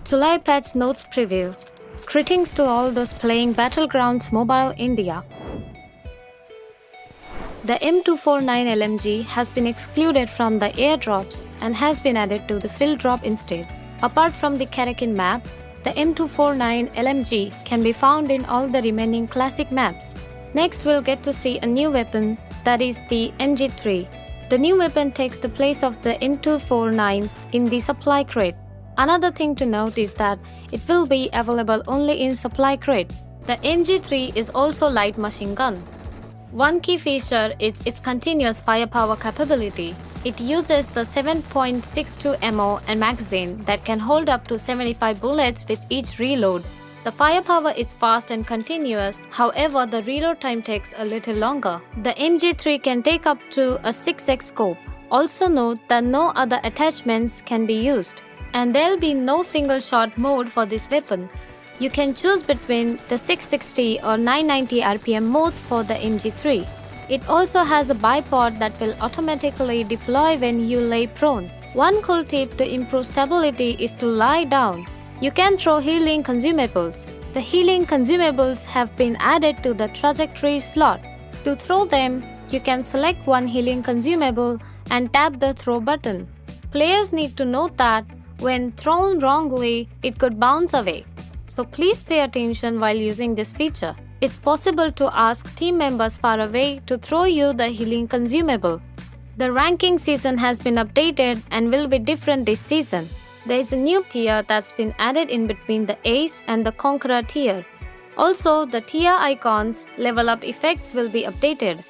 July patch notes preview. Greetings to all those playing Battlegrounds Mobile India. The M249 LMG has been excluded from the airdrops and has been added to the field drop instead. Apart from the Karakin map, the M249 LMG can be found in all the remaining classic maps. Next, we'll get to see a new weapon, that is the MG3. The new weapon takes the place of the M249 in the supply crate. Another thing to note is that it will be available only in supply crate. The MG3 is also light machine gun. One key feature is its continuous firepower capability. It uses the 7.62 ammo and magazine that can hold up to 75 bullets with each reload. The firepower is fast and continuous, however the reload time takes a little longer. The MG3 can take up to a 6x scope. Also note that no other attachments can be used. And there'll be no single shot mode for this weapon. You can choose between the 660 or 990 RPM modes for the MG3. It also has a bipod that will automatically deploy when you lay prone. One cool tip to improve stability is to lie down. You can throw healing consumables. The healing consumables have been added to the trajectory slot. To throw them, you can select one healing consumable and tap the throw button. Players need to note that when thrown wrongly, it could bounce away. So please pay attention while using this feature. It's possible to ask team members far away to throw you the healing consumable. The ranking season has been updated and will be different this season. There is a new tier that's been added in between the Ace and the Conqueror tier. Also, the tier icons, level up effects will be updated.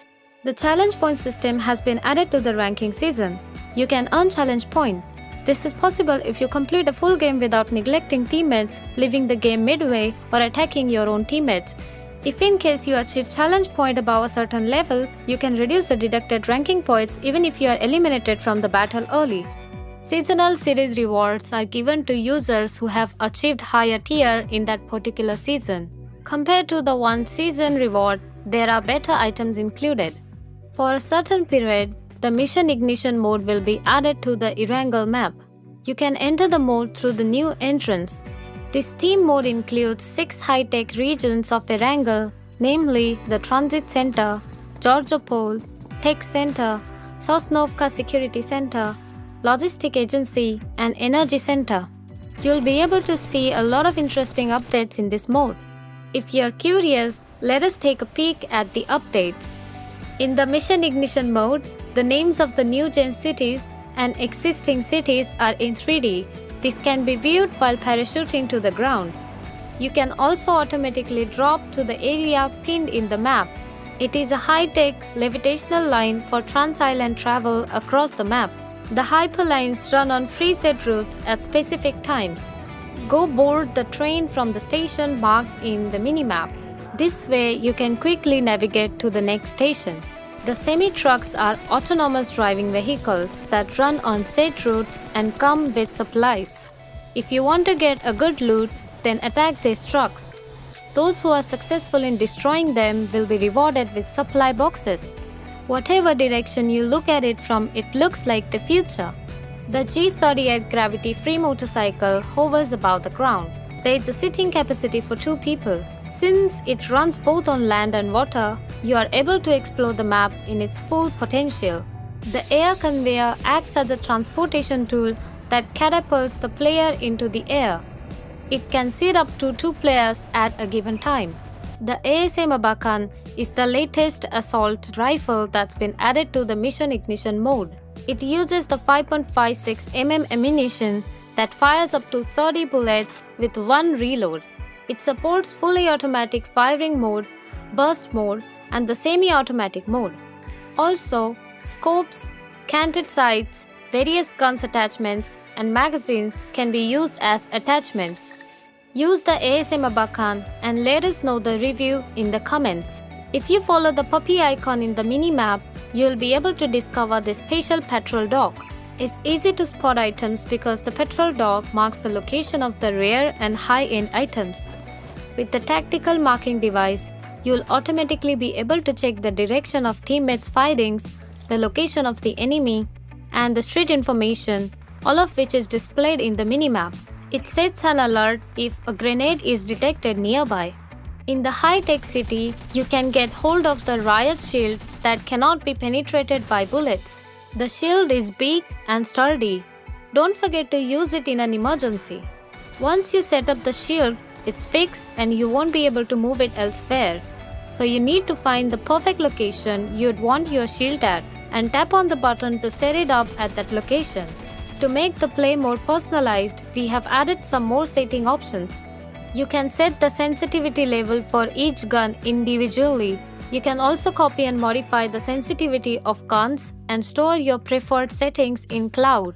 The challenge point system has been added to the ranking season. You can earn challenge point. This is possible if you complete a full game without neglecting teammates, leaving the game midway, or attacking your own teammates. If in case you achieve challenge point above a certain level, you can reduce the deducted ranking points even if you are eliminated from the battle early. Seasonal series rewards are given to users who have achieved higher tier in that particular season. Compared to the one season reward, there are better items included. For a certain period, the mission ignition mode will be added to the Erangel map. You can enter the mode through the new entrance. This theme mode includes 6 high-tech regions of Erangel, namely the Transit Center, Georgopol, Tech Center, Sosnovka Security Center, Logistic Agency, and Energy Center. You'll be able to see a lot of interesting updates in this mode. If you're curious, let us take a peek at the updates. In the Mission Ignition mode, the names of the new gen cities and existing cities are in 3D. This can be viewed while parachuting to the ground. You can also automatically drop to the area pinned in the map. It is a high-tech levitational line for trans-island travel across the map. The hyperlines run on preset routes at specific times. Go board the train from the station marked in the minimap. This way, you can quickly navigate to the next station. The semi-trucks are autonomous driving vehicles that run on set routes and come with supplies. If you want to get a good loot, then attack these trucks. Those who are successful in destroying them will be rewarded with supply boxes. Whatever direction you look at it from, it looks like the future. The G38 gravity-free motorcycle hovers above the ground. There is a sitting capacity for 2 people. Since it runs both on land and water, you are able to explore the map in its full potential. The air conveyor acts as a transportation tool that catapults the player into the air. It can seat up to 2 players at a given time. The ASM Abakan is the latest assault rifle that's been added to the Mission Ignition mode. It uses the 5.56 mm ammunition that fires up to 30 bullets with 1 reload. It supports fully automatic firing mode, burst mode, and the semi-automatic mode. Also, scopes, canted sights, various guns attachments, and magazines can be used as attachments. Use the ASM Abakan and let us know the review in the comments. If you follow the puppy icon in the mini-map, you'll be able to discover the special patrol dog. It's easy to spot items because the patrol dog marks the location of the rare and high-end items. With the tactical marking device, you'll automatically be able to check the direction of teammates' firings, the location of the enemy, and the street information, all of which is displayed in the minimap. It sets an alert if a grenade is detected nearby. In the high-tech city, you can get hold of the riot shield that cannot be penetrated by bullets. The shield is big and sturdy. Don't forget to use it in an emergency. Once you set up the shield, it's fixed and you won't be able to move it elsewhere. So you need to find the perfect location you'd want your shield at and tap on the button to set it up at that location. To make the play more personalized, we have added some more setting options. You can set the sensitivity level for each gun individually. You can also copy and modify the sensitivity of guns and store your preferred settings in cloud.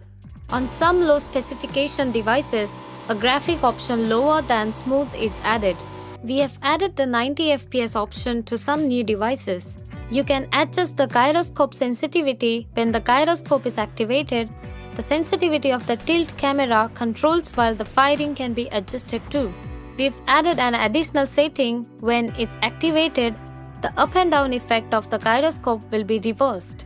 On some low specification devices, a graphic option lower than smooth is added. We have added the 90 FPS option to some new devices. You can adjust the gyroscope sensitivity when the gyroscope is activated. The sensitivity of the tilt camera controls while the firing can be adjusted too. We've added an additional setting when it's activated. The up and down effect of the gyroscope will be reversed.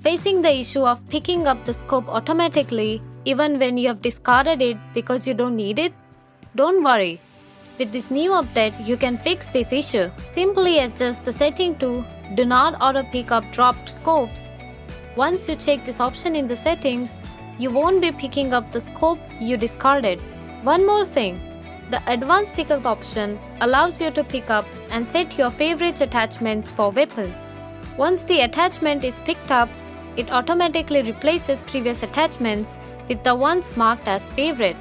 Facing the issue of picking up the scope automatically even when you have discarded it because you don't need it? Don't worry. With this new update, you can fix this issue. Simply adjust the setting to Do Not Auto Pick Up Dropped Scopes. Once you check this option in the settings, you won't be picking up the scope you discarded. One more thing. The Advanced Pickup option allows you to pick up and set your favorite attachments for weapons. Once the attachment is picked up, it automatically replaces previous attachments with the ones marked as favorite.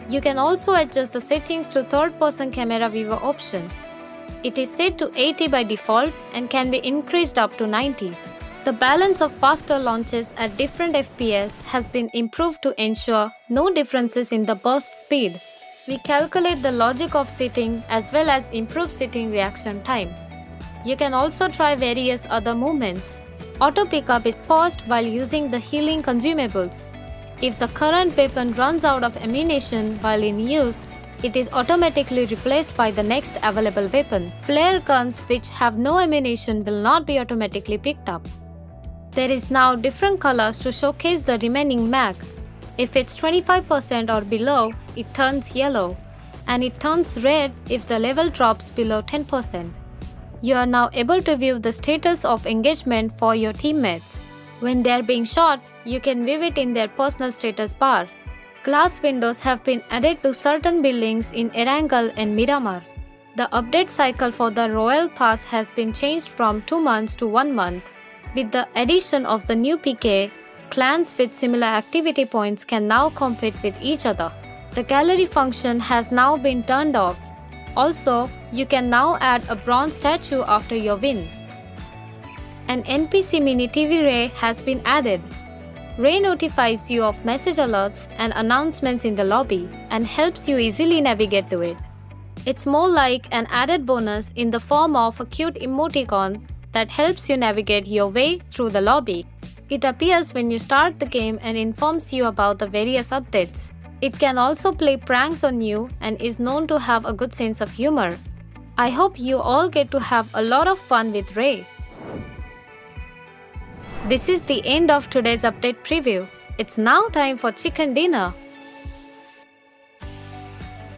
You can also adjust the settings to third-person camera viewer option. It is set to 80 by default and can be increased up to 90. The balance of faster launches at different FPS has been improved to ensure no differences in the burst speed. We calculate the logic of setting as well as improve setting reaction time. You can also try various other movements. Auto pickup is paused while using the healing consumables. If the current weapon runs out of ammunition while in use, it is automatically replaced by the next available weapon. Flare guns which have no ammunition will not be automatically picked up. There is now different colors to showcase the remaining mag. If it's 25% or below, it turns yellow, and it turns red if the level drops below 10%. You are now able to view the status of engagement for your teammates. When they are being shot, you can view it in their personal status bar. Glass windows have been added to certain buildings in Erangel and Miramar. The update cycle for the Royal Pass has been changed from 2 months to 1 month. With the addition of the new PK, clans with similar activity points can now compete with each other. The gallery function has now been turned off. Also, you can now add a bronze statue after your win. An NPC mini TV Ray has been added. Ray notifies you of message alerts and announcements in the lobby and helps you easily navigate to it. It's more like an added bonus in the form of a cute emoticon that helps you navigate your way through the lobby. It appears when you start the game and informs you about the various updates. It can also play pranks on you and is known to have a good sense of humor. I hope you all get to have a lot of fun with Ray. This is the end of today's update preview. It's now time for chicken dinner.